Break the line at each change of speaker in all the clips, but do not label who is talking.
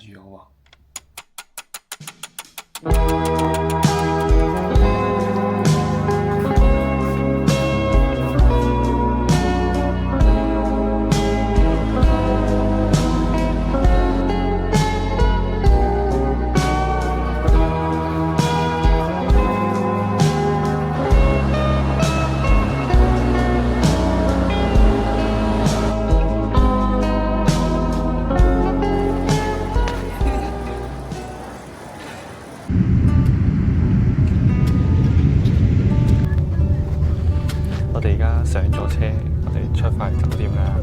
有啊。我哋而家上咗車，我哋出返酒店啦。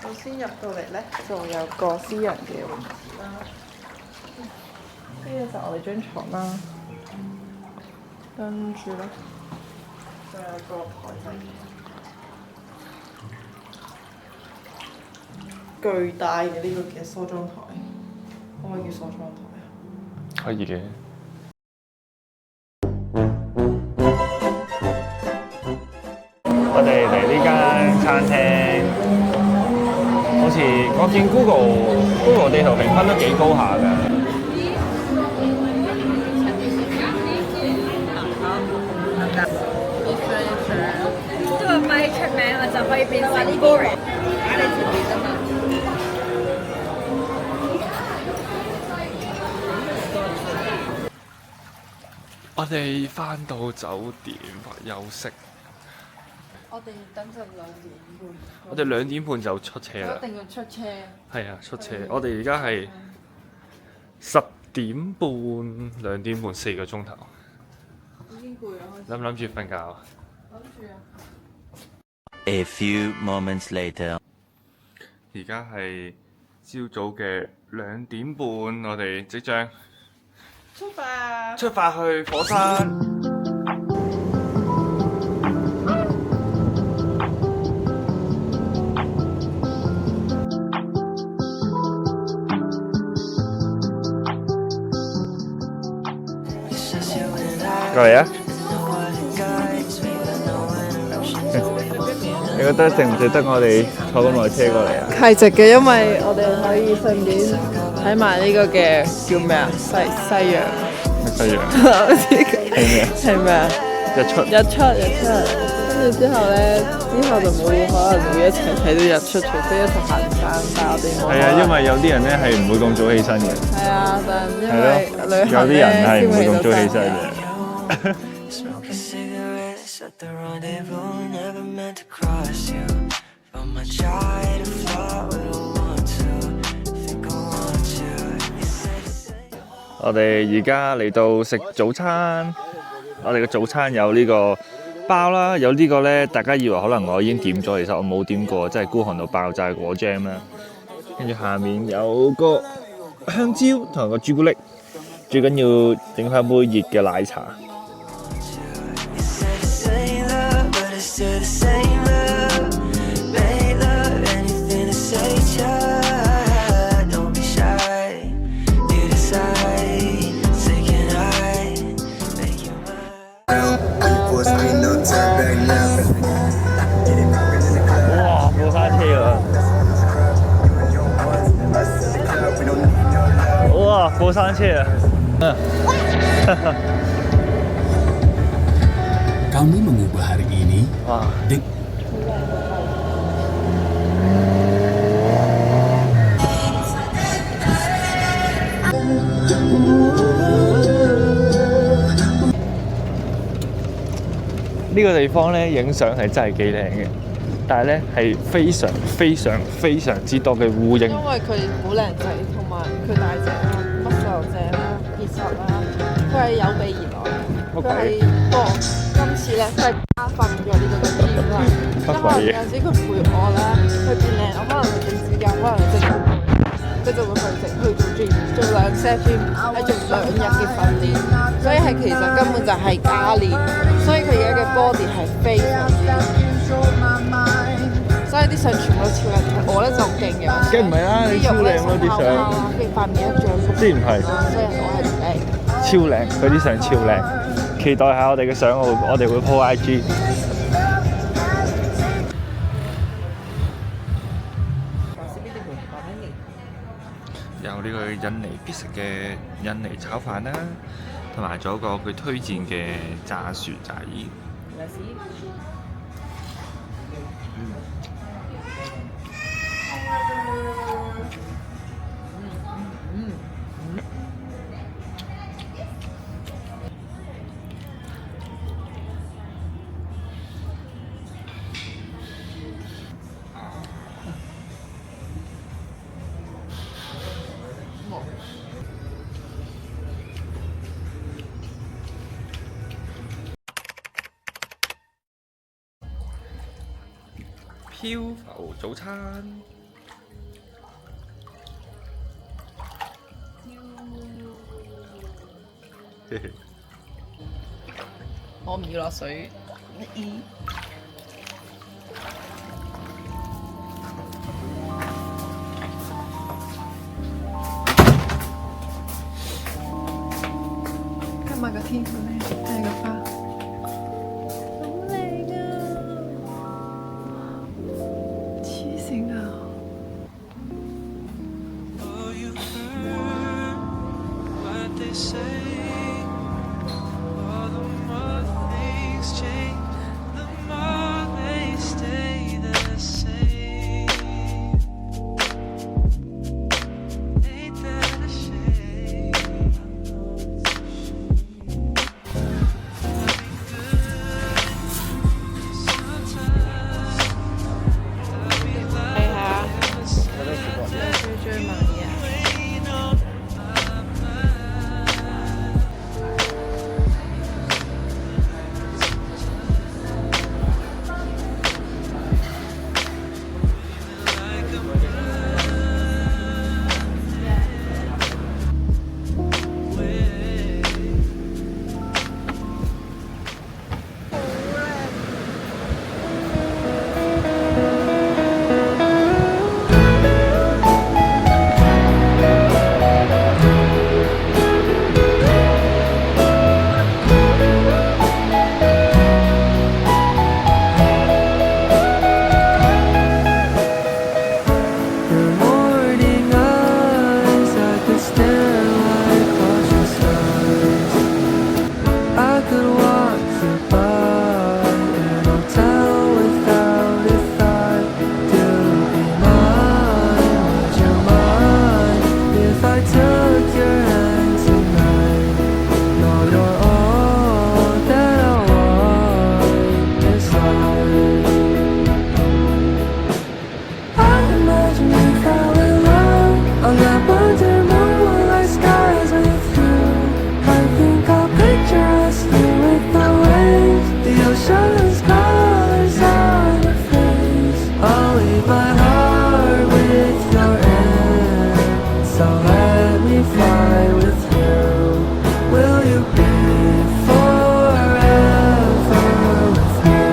首先入到嚟咧，就有個私人嘅泳池啦，呢個就我哋張床啦，跟住咧。仲有個台仔，巨大嘅呢個嘅梳妝台，可唔可以叫梳妝台啊？
可以嘅。我哋嚟呢間餐廳，好似我見 Google 地圖評分都幾高下㗎。
唔係出名，我就可以變成 boring。喺你前面啊嘛。
我哋返到酒店休息。
我哋等陣2點半。
我哋2點半就出車啦。
一定要出車。
係啊，出車。我哋而家係10點半、2點半4個鐘頭。
已經攰啦，
諗唔諗住瞓覺啊？
諗住啊。
A few moments later，
而家係朝早嘅2點半，我哋即將出發去火山。過嚟啊！你覺得值唔值得我哋坐咁耐車過嚟啊？
係值嘅，因為我哋可以順便睇埋呢個嘅叫咩啊？西洋。
西洋。
係咩？係咩啊？
日出。
跟住之後咧，之後就冇可能會一齊睇到日出，除非一齊行山。但係我哋冇。
係啊，因為有啲人咧係唔會咁早起身嘅。
係啊，但係因為旅
有啲
行咧
人係唔會咁早起
先會
身嘅。
at the rendezvous, never meant to cross you. But my try to fly, but I want to. Think I want you.
我哋而家嚟到食早餐，我哋嘅早餐有呢個包啦，有呢個咧，大家以為可能我已經點咗，其實我冇點過，真係孤寒到爆炸果 jam 啦。跟住下面有個香蕉同埋個朱古力，最緊要整翻杯熱嘅奶茶。哇！過山車啊！哇！過山車啊！
Kami mengubah hari ini
哇！ 呢個地方咧影相係真係幾靚嘅，但係咧係非常之多嘅烏蠅。
因為佢好靚仔，同埋佢大隻啦，乜又正啦，結實啦，佢係有備而來嘅。佢係今次咧，佢係加分咗呢個嘅資源啦。因為有陣時佢陪我咧去變靚，我可能去整指甲，可能去整佢就會去做 gym， 做2 set gym， 係做2日嘅訓練，所以係其實根本就係加練，所以佢而家嘅 body 係非常之，所以所以啲相全部都超靚睇。我咧就好勁嘅，
梗唔係啦，你超靚咯啲相，
跟住塊面一張幅，
知唔係？
所以我係唔靚。
超靚，佢啲相超靚，期待下我哋嘅相，我哋會 po IG。有呢個印尼必食嘅印尼炒飯啦，同埋仲有一個佢推薦嘅炸薯仔。漂浮早餐，
我唔要落水。今日個天好靚，睇下個花，好靚啊！黐線啊！
Oh, you heard what they say. Oh, the more things change, the more they stay the same. Ain't that a shame? Sometimes I'll be
睇下
lying.
最最猛嘢。
Your morning eyes, I could stare like cautious eyes. I could walk you by an hotel without a thought to be mine. Would you mind if I took your hand tonight? No, you're all that I want this life. I imagine we fell in love on that wonder moonlight skies with you. I think I'll picture us here with the waves, the ocean's colors on your face. I'll leave my heart with your hand, so let me fly with you. Will you be forever with me?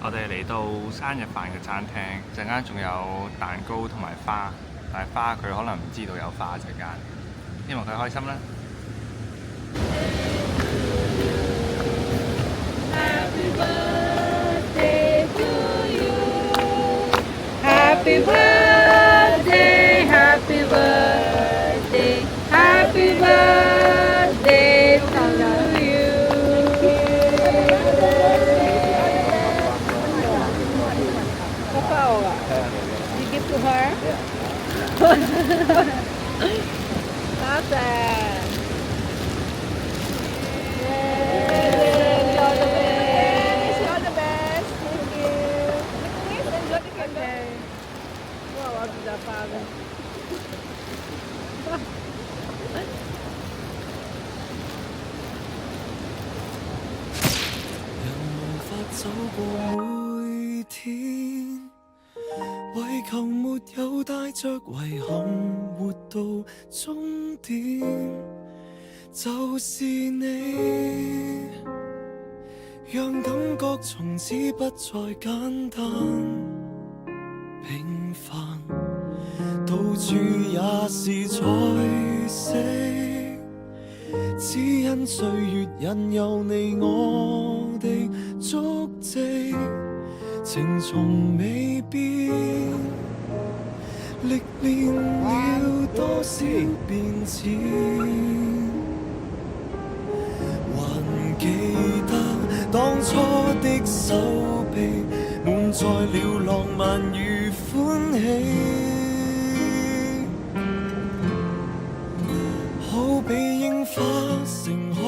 我哋嚟到生日飯嘅餐廳，陣間仲有蛋糕同埋花，但係花佢可能唔知道有花陣間，希望佢開心啦。
Happy birthday, happy birthday, happy birthday to you. You give to her? Not bad. Yay. You're the best. You're the best. Thank you. Please enjoy the cake. Okay. Wow, I'll do that, Father.
走過每天，為求沒有帶着遺憾活到終點，就是你，讓感覺從此不再簡單平凡，到處也是彩色，只因歲月引誘你我的足跡，情從未變，歷練了多少變遷，還記得當初的手臂，滿載了浪漫與歡喜。好比櫻花盛開